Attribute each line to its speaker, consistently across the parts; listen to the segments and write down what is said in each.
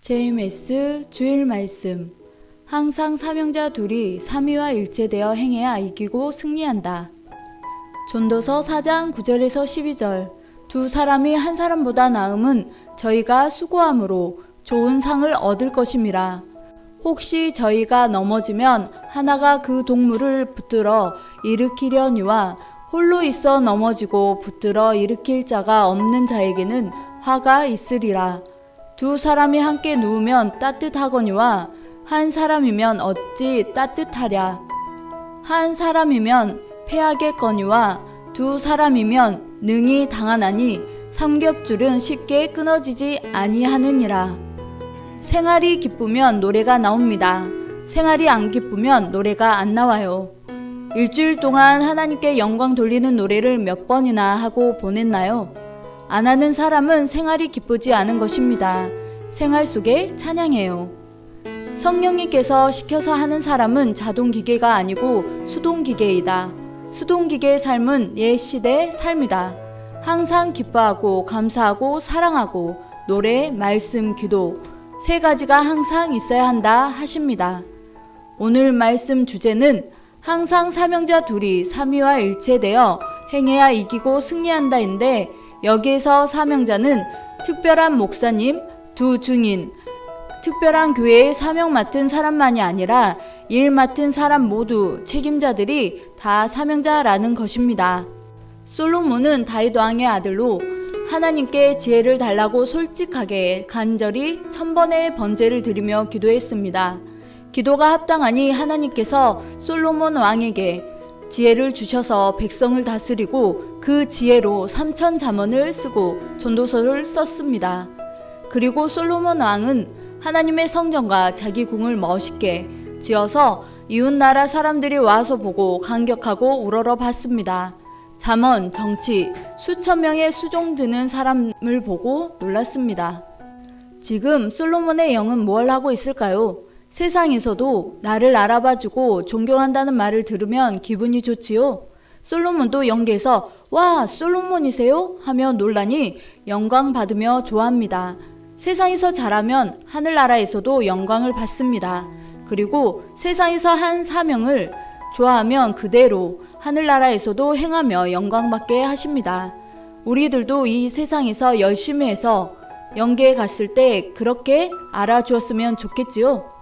Speaker 1: JMS 주일 말씀. 항상 사명자 둘이 삼위와 일체되어 행해야 이기고 승리한다. 전도서 4장 9절에서 12절. 두 사람이 한 사람보다 나음은 저희가 수고함으로 좋은 상을 얻을 것임이라. 혹시 저희가 넘어지면 하나가 그 동물을 붙들어 일으키려니와 홀로 있어 넘어지고 붙들어 일으킬 자가 없는 자에게는 화가 있으리라. 두 사람이 함께 누우면 따뜻하거니와 한 사람이면 어찌 따뜻하랴. 한 사람이면 패하겠거니와 두 사람이면 능히 당하나니 삼겹줄은 쉽게 끊어지지 아니하느니라. 생활이 기쁘면 노래가 나옵니다. 생활이 안 기쁘면 노래가 안 나와요. 일주일 동안 하나님께 영광 돌리는 노래를 몇 번이나 하고 보냈나요? 안 하는 사람은 생활이 기쁘지 않은 것입니다. 생활 속에 찬양해요. 성령님께서 시켜서 하는 사람은 자동기계가 아니고 수동기계이다. 수동기계의 삶은 옛 시대의 삶이다. 항상 기뻐하고 감사하고 사랑하고 노래, 말씀, 기도 세 가지가 항상 있어야 한다 하십니다. 오늘 말씀 주제는 항상 사명자 둘이 삼위와 일체되어 행해야 이기고 승리한다인데 여기에서 사명자는 특별한 목사님, 두 증인, 특별한 교회의 사명 맡은 사람만이 아니라 일 맡은 사람 모두 책임자들이 다 사명자라는 것입니다. 솔로몬은 다윗 왕의 아들로 하나님께 지혜를 달라고 솔직하게 간절히 1000번의 번제를 드리며 기도했습니다. 기도가 합당하니 하나님께서 솔로몬 왕에게 지혜를 주셔서 백성을 다스리고 그 지혜로 3000잠언을 쓰고 전도서를 썼습니다. 그리고 솔로몬 왕은 하나님의 성전과 자기 궁을 멋있게 지어서 이웃나라 사람들이 와서 보고 감격하고 우러러 봤습니다. 잠언, 정치, 수천 명의 수종 드는 사람을 보고 놀랐습니다. 지금 솔로몬의 영은 뭘 하고 있을까요? 세상에서도 나를 알아봐주고 존경한다는 말을 들으면 기분이 좋지요. 솔로몬도 영계에서 와 솔로몬이세요? 하며 놀라니 영광 받으며 좋아합니다. 세상에서 잘하면 하늘나라에서도 영광을 받습니다. 그리고 세상에서 한 사명을 좋아하면 그대로 하늘나라에서도 행하며 영광받게 하십니다. 우리들도 이 세상에서 열심히 해서 영계에 갔을 때 그렇게 알아주었으면 좋겠지요.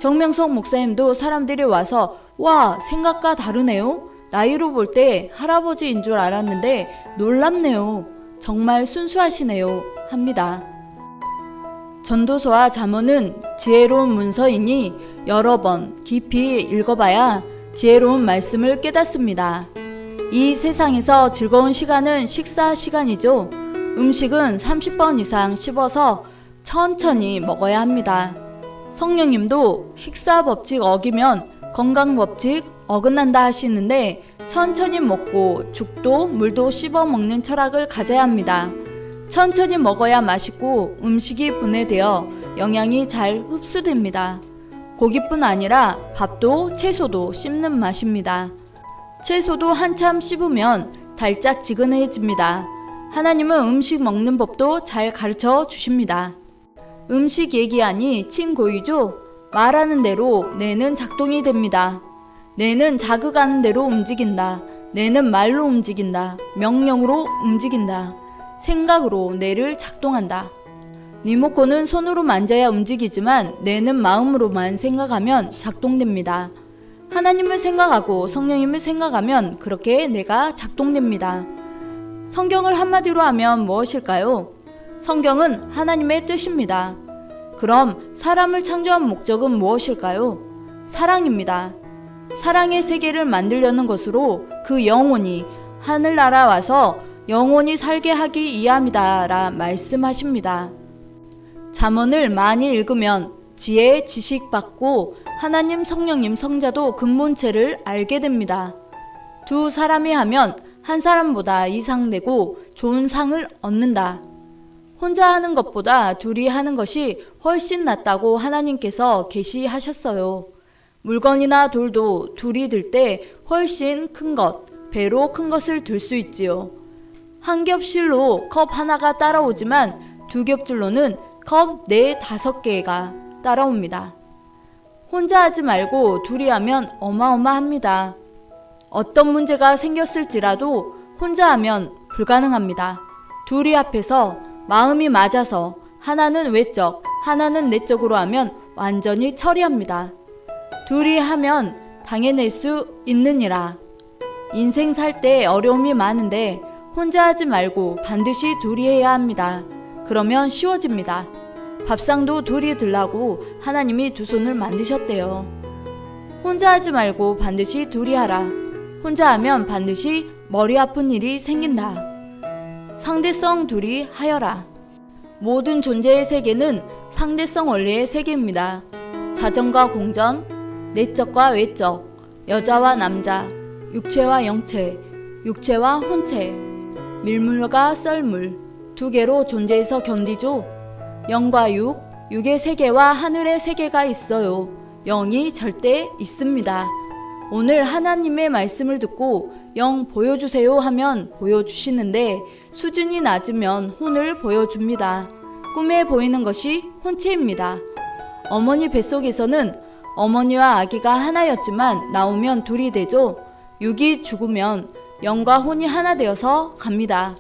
Speaker 1: 정명석 목사님도 사람들이 와서 와 생각과 다르네요. 나이로 볼 때 할아버지인 줄 알았는데 놀랍네요. 정말 순수하시네요. 합니다. 전도서와 잠언은 지혜로운 문서이니 여러 번 깊이 읽어봐야 지혜로운 말씀을 깨닫습니다. 이 세상에서 즐거운 시간은 식사 시간이죠. 음식은 30번 이상 씹어서 천천히 먹어야 합니다. 성령님도 식사 법칙 어기면 건강 법칙 어긋난다 하시는데 천천히 먹고 죽도 물도 씹어 먹는 철학을 가져야 합니다. 천천히 먹어야 맛있고 음식이 분해되어 영양이 잘 흡수됩니다. 고기뿐 아니라 밥도 채소도 씹는 맛입니다. 채소도 한참 씹으면 달짝지근해집니다. 하나님은 음식 먹는 법도 잘 가르쳐 주십니다. 음식 얘기하니 친고이죠? 말하는 대로 뇌는 작동이 됩니다. 뇌는 자극하는 대로 움직인다. 뇌는 말로 움직인다. 명령으로 움직인다. 생각으로 뇌를 작동한다. 리모컨은 손으로 만져야 움직이지만 뇌는 마음으로만 생각하면 작동됩니다. 하나님을 생각하고 성령님을 생각하면 그렇게 뇌가 작동됩니다. 성경을 한마디로 하면 무엇일까요? 성경은 하나님의 뜻입니다. 그럼 사람을 창조한 목적은 무엇일까요? 사랑입니다. 사랑의 세계를 만들려는 것으로 그 영혼이 하늘나라 와서 영혼이 살게 하기 위함이다 라 말씀하십니다. 잠언을 많이 읽으면 지혜, 지식 받고 하나님, 성령님, 성자도 근본체를 알게 됩니다. 두 사람이 하면 한 사람보다 이상되고 좋은 상을 얻는다. 혼자 하는 것보다 둘이 하는 것이 훨씬 낫다고 하나님께서 계시하셨어요. 물건이나 돌도 둘이 들 때 훨씬 큰 것, 배로 큰 것을 들 수 있지요. 한 겹실로 컵 하나가 따라오지만 두 겹줄로는 컵 4, 5개가 따라옵니다. 혼자 하지 말고 둘이 하면 어마어마합니다. 어떤 문제가 생겼을지라도 혼자 하면 불가능합니다. 둘이 합해서 마음이 맞아서 하나는 외적, 하나는 내적으로 하면 완전히 처리합니다. 둘이 하면 당해낼 수 있느니라. 인생 살 때 어려움이 많은데 혼자 하지 말고 반드시 둘이 해야 합니다. 그러면 쉬워집니다. 밥상도 둘이 들라고 하나님이 두 손을 만드셨대요. 혼자 하지 말고 반드시 둘이 하라. 혼자 하면 반드시 머리 아픈 일이 생긴다. 상대성 둘이 하여라. 모든 존재의 세계는 상대성 원리의 세계입니다. 자전과 공전, 내적과 외적, 여자와 남자, 육체와 영체, 육체와 혼체, 밀물과 썰물, 두 개로 존재해서 견디죠. 영과 육, 육의 세계와 하늘의 세계가 있어요. 영이 절대 있습니다. 오늘 하나님의 말씀을 듣고 영 보여주세요 하면 보여주시는데 수준이 낮으면 혼을 보여줍니다. 꿈에 보이는 것이 혼체입니다. 어머니 뱃속에서는 어머니와 아기가 하나였지만 나오면 둘이 되죠. 육이 죽으면 영과 혼이 하나 되어서 갑니다.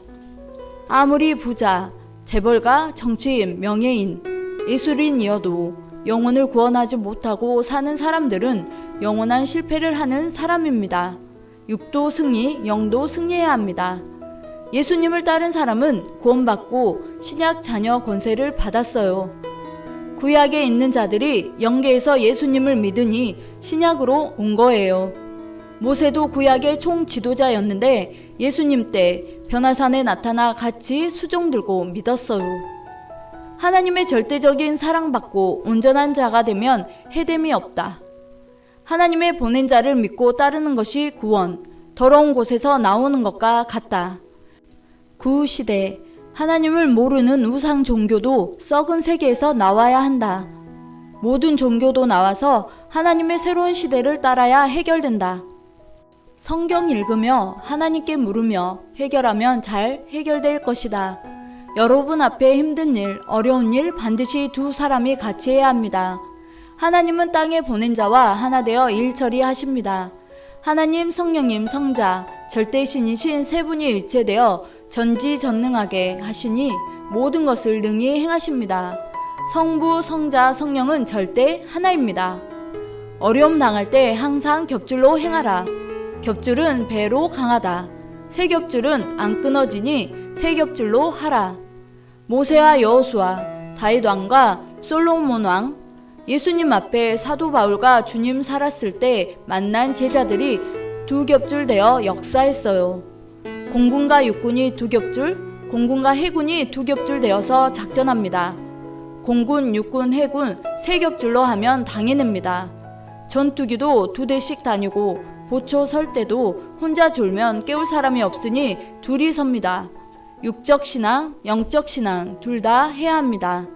Speaker 1: 아무리 부자, 재벌가, 정치인, 명예인, 예술인이어도 영혼을 구원하지 못하고 사는 사람들은 영원한 실패를 하는 사람입니다. 육도 승리, 영도 승리해야 합니다. 예수님을 따른 사람은 구원받고 신약 자녀 권세를 받았어요. 구약에 있는 자들이 영계에서 예수님을 믿으니 신약으로 온 거예요. 모세도 구약의 총지도자였는데 예수님 때 변화산에 나타나 같이 수종 들고 믿었어요. 하나님의 절대적인 사랑받고 온전한 자가 되면 해됨이 없다. 하나님의 보낸 자를 믿고 따르는 것이 구원, 더러운 곳에서 나오는 것과 같다. 구시대 하나님을 모르는 우상 종교도 썩은 세계에서 나와야 한다. 모든 종교도 나와서 하나님의 새로운 시대를 따라야 해결된다. 성경 읽으며 하나님께 물으며 해결하면 잘 해결될 것이다. 여러분 앞에 힘든 일, 어려운 일 반드시 두 사람이 같이 해야 합니다. 하나님은 땅에 보낸 자와 하나 되어 일 처리하십니다. 하나님, 성령님, 성자, 절대신이신 세 분이 일체되어 전지전능하게 하시니 모든 것을 능히 행하십니다. 성부, 성자, 성령은 절대 하나입니다. 어려움 당할 때 항상 겹줄로 행하라. 겹줄은 배로 강하다. 세 겹줄은 안 끊어지니 세 겹줄로 하라. 모세와 여호수아, 다윗 왕과 솔로몬 왕, 예수님 앞에 사도 바울과 주님 살았을 때 만난 제자들이 두 겹줄 되어 역사했어요. 공군과 육군이 두 겹줄, 공군과 해군이 두 겹줄 되어서 작전합니다. 공군, 육군, 해군 세 겹줄로 하면 당해냅니다. 전투기도 두 대씩 다니고 보초 설 때도 혼자 졸면 깨울 사람이 없으니 둘이 섭니다. 육적 신앙, 영적 신앙 둘 다 해야 합니다.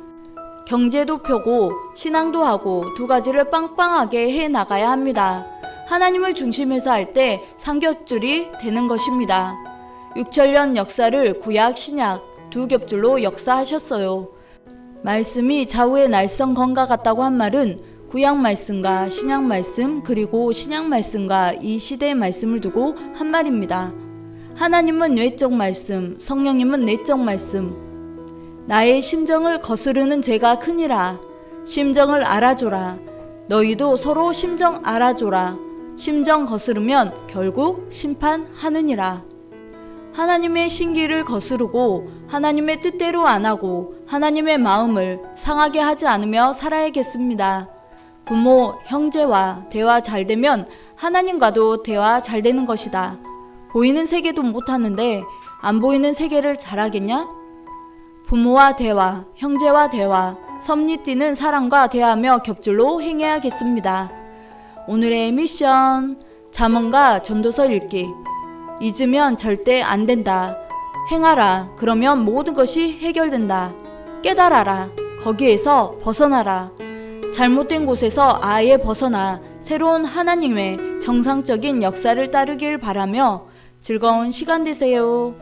Speaker 1: 경제도 펴고 신앙도 하고 두 가지를 빵빵하게 해 나가야 합니다. 하나님을 중심에서 할 때 삼겹줄이 되는 것입니다. 6천년 역사를 구약, 신약 두 겹줄로 역사하셨어요. 말씀이 좌우의 날성건과 같다고 한 말은 구약 말씀과 신약 말씀 그리고 신약 말씀과 이 시대의 말씀을 두고 한 말입니다. 하나님은 외적 말씀, 성령님은 내적 말씀. 나의 심정을 거스르는 죄가 크니라. 심정을 알아줘라. 너희도 서로 심정 알아줘라. 심정 거스르면 결국 심판하느니라. 하나님의 신기를 거스르고 하나님의 뜻대로 안 하고 하나님의 마음을 상하게 하지 않으며 살아야겠습니다. 부모, 형제와 대화 잘 되면 하나님과도 대화 잘 되는 것이다. 보이는 세계도 못하는데 안 보이는 세계를 잘하겠냐? 부모와 대화, 형제와 대화, 섭리 뛰는 사람과 대화하며 겹줄로 행해야겠습니다. 오늘의 미션, 잠언과 전도서 읽기. 잊으면 절대 안 된다. 행하라. 그러면 모든 것이 해결된다. 깨달아라. 거기에서 벗어나라. 잘못된 곳에서 아예 벗어나 새로운 하나님의 정상적인 역사를 따르길 바라며 즐거운 시간 되세요.